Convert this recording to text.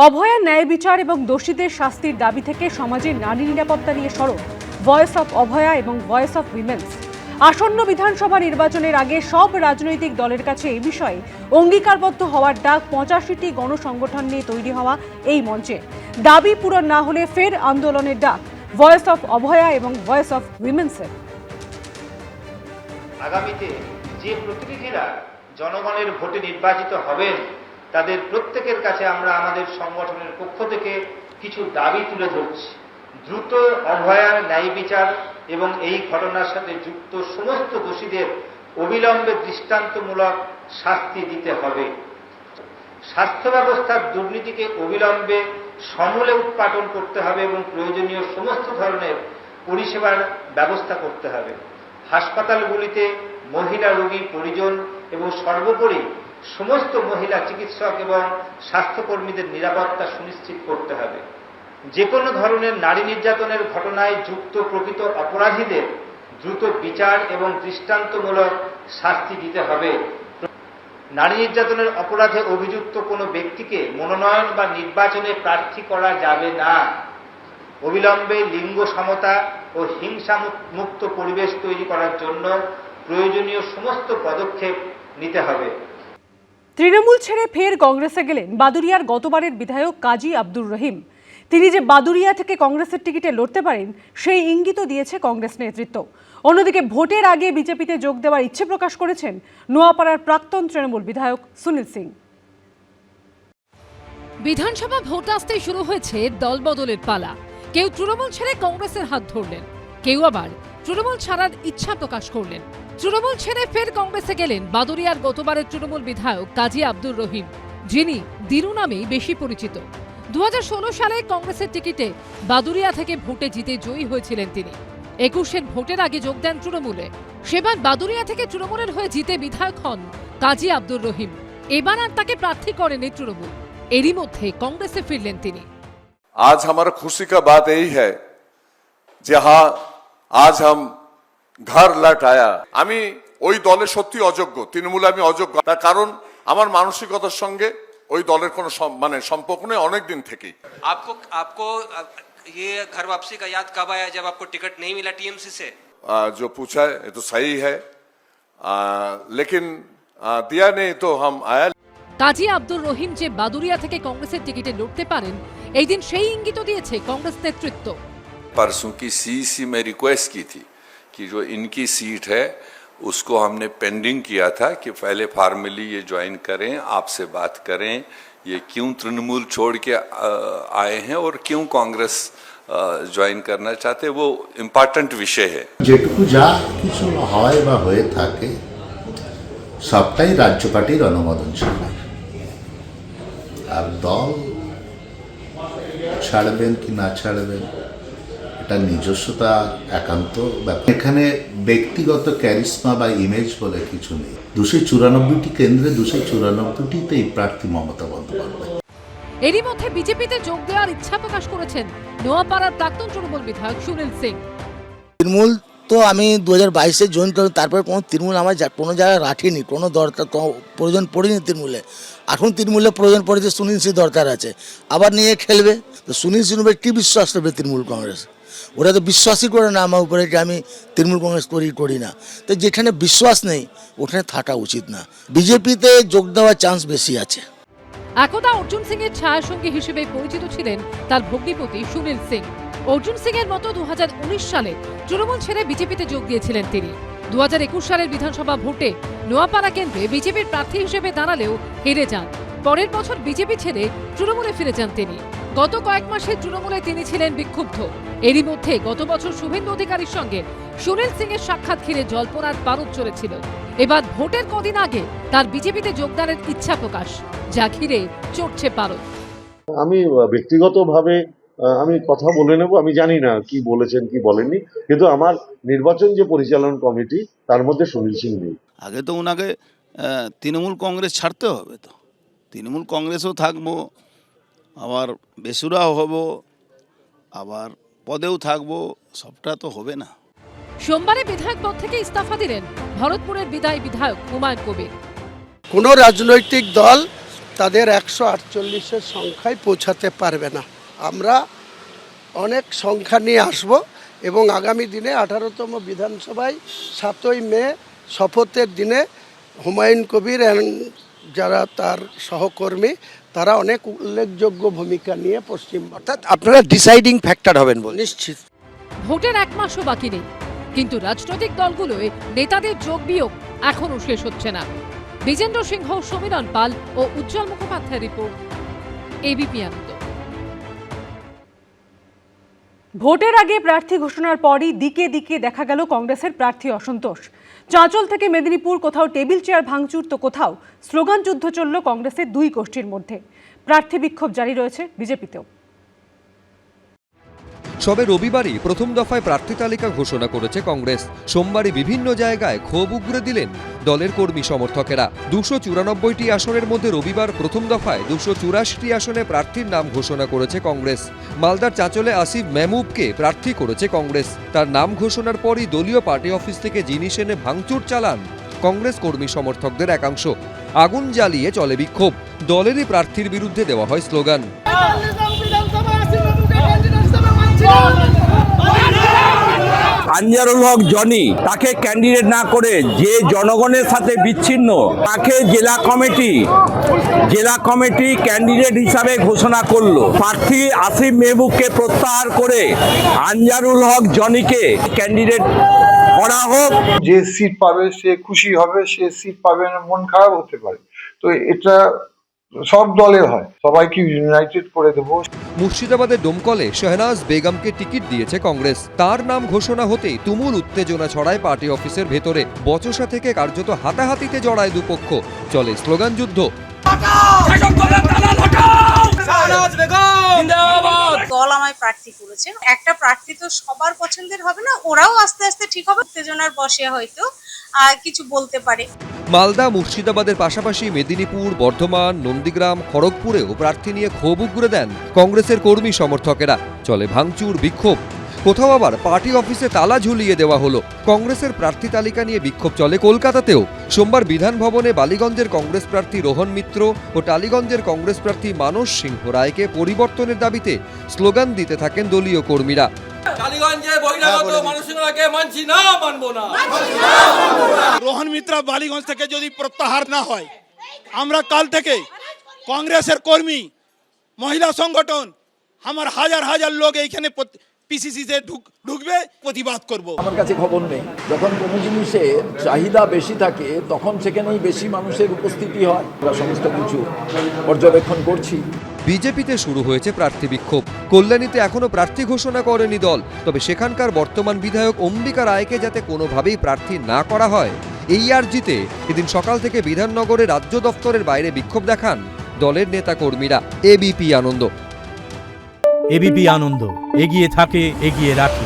অভয়া ন্যায় বিচার এবং দোষীদের শাস্তির দাবি থেকে সমাজের নারী নিরাপত্তা নিয়ে সরব ভয়েস অফ অভয়া এবং ভয়েস অফ উইমেন্স। আসন্ন বিধানসভা নির্বাচনের আগে সব রাজনৈতিক দলের কাছে এই বিষয়ে অঙ্গীকারবদ্ধ হওয়ার ডাক 85টি গণসংগঠন নিয়ে তৈরি হওয়া এই মঞ্চে। দাবি পূরণ না হলে ফের আন্দোলনের ডাক ভয়েস অফ অভয়া এবং ভয়েস অফ উইমেন্সের। আগামীতে যে প্রতিনিধিরা জনগণের ভোটে নির্বাচিত হবেন তাদের প্রত্যেকের কাছে আমরা আমাদের সংগঠনের পক্ষ থেকে কিছু দাবি তুলে ধরছি। দ্রুত অভয়ার ন্যায় বিচার এবং এই ঘটনার সাথে যুক্ত সমস্ত দোষীদের অবিলম্বে দৃষ্টান্তমূলক শাস্তি দিতে হবে। স্বাস্থ্য ব্যবস্থার দুর্নীতিকে অবিলম্বে সমূলে উৎপাটন করতে হবে এবং প্রয়োজনীয় সমস্ত ধরনের পরিষেবার ব্যবস্থা করতে হবে। হাসপাতালগুলিতে মহিলা রোগী পরিজন এবং সর্বোপরি সমস্ত মহিলা চিকিৎসক এবং স্বাস্থ্যকর্মীদের নিরাপত্তা সুনিশ্চিত করতে হবে। যে কোনো ধরনের নারী নির্যাতনের ঘটনায় যুক্ত প্রকৃত অপরাধীদের দ্রুত বিচার এবং দৃষ্টান্তমূলক শাস্তি দিতে হবে। নারী নির্যাতনের অপরাধে অভিযুক্ত কোনো ব্যক্তিকে মনোনয়ন বা নির্বাচনে প্রার্থী করা যাবে না। অবিলম্বে লিঙ্গ সমতা ও হিংসা মুক্ত পরিবেশ তৈরি করার জন্য প্রয়োজনীয় সমস্ত পদক্ষেপ নিতে হবে। তৃণমূল ছেড়ে ফের কংগ্রেসে গেলেন বাদুড়িয়ার গতবারের বিধায়ক কাজী আব্দুর রহিম। তিনি যে বাদুড়িয়া থেকে কংগ্রেসের টিকিটে লড়তে পারেন সেই ইঙ্গিতও দিয়েছে কংগ্রেস নেতৃত্ব। অন্যদিকে ভোটের আগে বিজেপিতে যোগ দেওয়ার ইচ্ছে প্রকাশ করেছেন নোয়াপাড়ার প্রাক্তন তৃণমূল বিধায়ক সুনীল সিং। বিধানসভা ভোট আসতেই শুরু হয়েছে দলবদলের পালা। কেউ তৃণমূল ছেড়ে কংগ্রেসের হাত ধরলেন, কেউ আবার তৃণমূল ছাড়ার ইচ্ছা প্রকাশ করলেন। তৃণমূল ছেড়ে ফের কংগ্রেসে গেলেন বাদুড়িয়ার গতবারের তৃণমূল বিধায়ক কাজী আব্দুর রহিম, যিনি দিরু নামেই বেশি পরিচিত। 2016 সালে কংগ্রেসের টিকিটে বাদুড়িয়া থেকে ভোটে জিতে জয়ী হয়েছিলেন তিনি। 21-এর ভোটের আগে যোগ দেন তৃণমূলে। সেবার বাদুড়িয়া থেকে তৃণমূলের হয়ে জিতে বিধায়ক হন কাজী আব্দুর রহিম। এবার আর তাকে প্রার্থী করেনি তৃণমূল। এরই মধ্যে কংগ্রেসে ফিরলেন তিনি। आज हमारा खुशी का बात यही है जहां आज हम घर लौट आया। আমি ওই দলের সত্যি অযোগ্য, তৃণমূলে আমি অযোগ্য। তার কারণ আমার মানসিকতার সঙ্গে ওই দলের কোনো সম্পর্ক নেই অনেক দিন থেকেই। आपको ये घर वापसी का याद कब आया जब आपको टिकट नहीं मिला टीएमसी से? जो पूछा है ये तो सही है, लेकिन दिया नहीं तो हम आया। কাজী আব্দুর রহিম যে বাদুড়িয়া থেকে কংগ্রেসের টিকিটে লড়তে পারেন এই দিন সেই ইঙ্গিত দিয়েছে কংগ্রেস নেতৃত্ব। परसों की सीईसी में रिक्वेस्ट की थी कि जो इनकी सीट है उसको हमने पेंडिंग किया था कि पहले फॉर्मली ये ज्वाइन करें, आपसे बात करें, ये क्यों तृणमूल छोड़ के आए हैं और क्यों कांग्रेस ज्वाइन करना चाहते, वो इम्पोर्टेंट विषय है। যেটুকু যা কিছু হয় বা হয়ে থাকে সবটাই রাজ্য পার্টির অনুমোদন ছাড়া। আর দল ছাড়বেন কি না ছাড়বেন এটা নিজস্বতা একান্ত ব্যাপার। এখানে ব্যক্তিগত ক্যারিসমা বা ইমেজ বলে কিছু নেই। 294টি কেন্দ্রে 294টিতেই প্রার্থী মমতা বন্দ্যোপাধ্যায়। এরই মধ্যে বিজেপিতে যোগ দেওয়ার ইচ্ছা প্রকাশ করেছেন নোয়াপাড়ার প্রাক্তন তৃণমূল বিধায়ক সুনীল সিং। তৃণমূল তো আমি 2022-এ জয়েন করি, তারপর কোনো তৃণমূল আমার কোনো জায়গায় রাখিনি, কোনো দরকার প্রয়োজন পড়েনি তৃণমূলে। এখন তৃণমূলে প্রয়োজন পড়েছে, সুনীল সিং দরকার আছে, আবার নিয়ে খেলবে। তো সুনীল সিং উপরে কী বিশ্বাস করবে তৃণমূল কংগ্রেস? ওরা তো বিশ্বাসই করে না আমার উপরে যে আমি তৃণমূল কংগ্রেস করি না। তো যেখানে বিশ্বাস নেই ওখানে থাকা উচিত না। বিজেপিতে যোগ দেওয়ার চান্স বেশি আছে। একদা অর্জুন সিং এর ছায়াসঙ্গী হিসেবে পরিচিত ছিলেন তার ভগ্নিপতি সুনীল সিং। অর্জুন সিং এর মতো 2019 সালে তৃণমূল ছেড়ে বিজেপিতে যোগ দিয়েছিলেন তিনি। 2021 সালের বিধানসভা ভোটে নোয়াপাড়া কেন্দ্রে বিজেপির প্রার্থী হিসেবে দাঁড়ালেও হেরে যান। পরের বছর বিজেপি ছেড়ে তৃণমূলে ফিরে যান তিনি। গত কয়েক মাসে তৃণমূলে তিনি ছিলেন বিক্ষুব্ধ। এরই মধ্যে গত বছর শুভেন্দু অধিকারীর সঙ্গে সুনীল সিং এর সাক্ষাৎ ঘিরে জল্পনার পারদ চলেছিল। এবার ভোটের কদিন আগে তার বিজেপিতে যোগদানের ইচ্ছা প্রকাশ, যা ঘিরে চড়ছে পারদ। আমি ব্যক্তিগতভাবে আমি কথা বলে নেব, আমি জানি না কি বলেছেন কি বলেননি, কিন্তু আমার নির্বাচন যে পরিচালন কমিটি তার মধ্যে সুনীল সিং নেই। আগে তো ওনাকে তৃণমূল কংগ্রেস ছাড়তে হবে, তো তৃণমূল কংগ্রেসও থাকবো, আবার বেসুরাও হব, আবার পদেও থাকবো, সবটা তো হবে না। সোমবারে বিধায়ক পদ থেকে ইস্তফা দিলেন ভরতপুরের বিদায়ী বিধায়ক হুমায়ুন কবির। কোনো রাজনৈতিক দল তাদের 148-এর সংখ্যায় পৌঁছাতে পারবে না। আমরা অনেক সংখ্যা নিয়ে আসব এবং আগামী দিনে 18তম বিধানসভায় 7ই মে শপথের দিনে হুমায়ুন কবির যারা তার সহকর্মী তারা অনেক উল্লেখযোগ্য ভূমিকা নিয়ে পশ্চিমবঙ্গ অর্থাৎ আপনারা ডিসাইডিং ফ্যাক্টর হবেন বলে। নিশ্চিত। ভোটের 1 মাসও বাকি নেই, কিন্তু রাজনৈতিক দলগুলোয় নেতাদের যোগ বিয়োগ এখনও শেষ হচ্ছে না। বিজেন্দ্র সিংহ, সমীরণ পাল ও উজ্জ্বল মুখোপাধ্যায়ের রিপোর্ট, এবিপি আনন্দ। ভোটের আগে প্রার্থী ঘোষণার পরই দিকে দিকে দেখা গেল কংগ্রেসের প্রার্থী অসন্তোষ। চাঁচল থেকে মেদিনীপুর কোথাও টেবিল চেয়ার ভাঙচুর তো কোথাও স্লোগান যুদ্ধ চলল কংগ্রেসের দুই গোষ্ঠীর মধ্যে। প্রার্থী বিক্ষোভ জারি রয়েছে বিজেপিতেও। সবে রবিবারই প্রথম দফায় প্রার্থী তালিকা ঘোষণা করেছে কংগ্রেস। সোমবারই বিভিন্ন জায়গায় ক্ষোভ উগরে দিলেন দলের কর্মী সমর্থকেরা। 294টি আসনের মধ্যে রবিবার প্রথম দফায় 284টি আসনে প্রার্থীর নাম ঘোষণা করেছে কংগ্রেস। মালদার চাঁচলে আসিফ মেহমুবকে প্রার্থী করেছে কংগ্রেস। তার নাম ঘোষণার পরই দলীয় পার্টি অফিস থেকে জিনিস এনে ভাঙচুর চালান কংগ্রেস কর্মী সমর্থকদের একাংশ। আগুন জ্বালিয়ে চলে বিক্ষোভ। দলেরই প্রার্থীর বিরুদ্ধে দেওয়া হয় স্লোগান। আনজারুল হক জনি তাকে ক্যান্ডিডেট না করে যে জনগণের সাথে বিচ্ছিন্ন তাকে জেলা কমিটি ক্যান্ডিডেট হিসাবে ঘোষণা করলো। প্রার্থী আসিফ মেহবুবকে প্রত্যাহার করে আনজারুল হক জনিকে ক্যান্ডিডেট করা হোক। যে সিট পাবে সে খুশি হবে, সে সিট পাবে না মন খারাপ হতে পারে। তো এটা সব দলের হয়, সবাইকে ইউনাইটেড করে দেবো। মুর্শিদাবাদের ডোমকলে শাহনাজ বেগমকে টিকিট দিয়েছে কংগ্রেস। তার নাম ঘোষণা হতেই তুমুল উত্তেজনা ছড়ায় পার্টি অফিসের ভেতরে। বচসা থেকে কার্যত হাতাহাতিতে জড়ায় দুপক্ষ। চলে স্লোগান যুদ্ধ। দল আমায় প্রার্থী করেছে, একটা প্রার্থী তো সবার পছন্দের হবে না, ওরাও আস্তে আস্তে ঠিক হবে। উত্তেজনার বসে হয়তো কিছু বলতে পারে। মালদা, মুর্শিদাবাদের পাশাপাশি মেদিনীপুর, বর্ধমান, নন্দীগ্রাম, খড়গপুরেও প্রার্থী নিয়ে ক্ষোভ উগরে দেন কংগ্রেসের কর্মী সমর্থকেরা। চলে ভাঙচুর, বিক্ষোভ। কোথাও আবার পার্টি অফিসে তালা ঝুলিয়ে দেওয়া হলো। কংগ্রেসের প্রার্থী তালিকা নিয়ে বিক্ষোভ চলে কলকাতাতেও। সোমবার বিধান ভবনে বালিগঞ্জের কংগ্রেস প্রার্থী রোহন মিত্র ও টালিগঞ্জের কংগ্রেস প্রার্থী মানস সিংহ রায়কে পরিবর্তনের দাবিতে স্লোগান দিতে থাকেন দলীয় কর্মীরা। রোহন মিত্র বালিগঞ্জ থেকে যদি প্রত্যাহার না হয়, আমরা কাল থেকে কংগ্রেসের কর্মী, মহিলা সংগঠন, আমার হাজার হাজার লোক এইখানে পিসিসিতে ঢুকবে, প্রতিবাদ করব। আমার কাছে খবর নেই, যখন কোনো জিনিসের চাহিদা বেশি থাকে তখন সেখানেই বেশি মানুষের উপস্থিতি হয়। আমরা সমস্ত কিছু পর্যবেক্ষণ করছি। বিজেপিতে শুরু হয়েছে প্রার্থী বিক্ষোভ। কল্যাণীতে এখনো প্রার্থী ঘোষণা করেনি দল। তবে সেখানকার বর্তমান বিধায়ক অম্বিকা রায়কে যাতে কোনোভাবেই প্রার্থী না করা হয়, এই আর্জিতে এদিন সকাল থেকে বিধাননগরে রাজ্য দফতরের বাইরে বিক্ষোভ দেখান দলের নেতা কর্মীরা। এবিপি আনন্দ। এবিপি আনন্দ, এগিয়ে থাকে, এগিয়ে রাখে।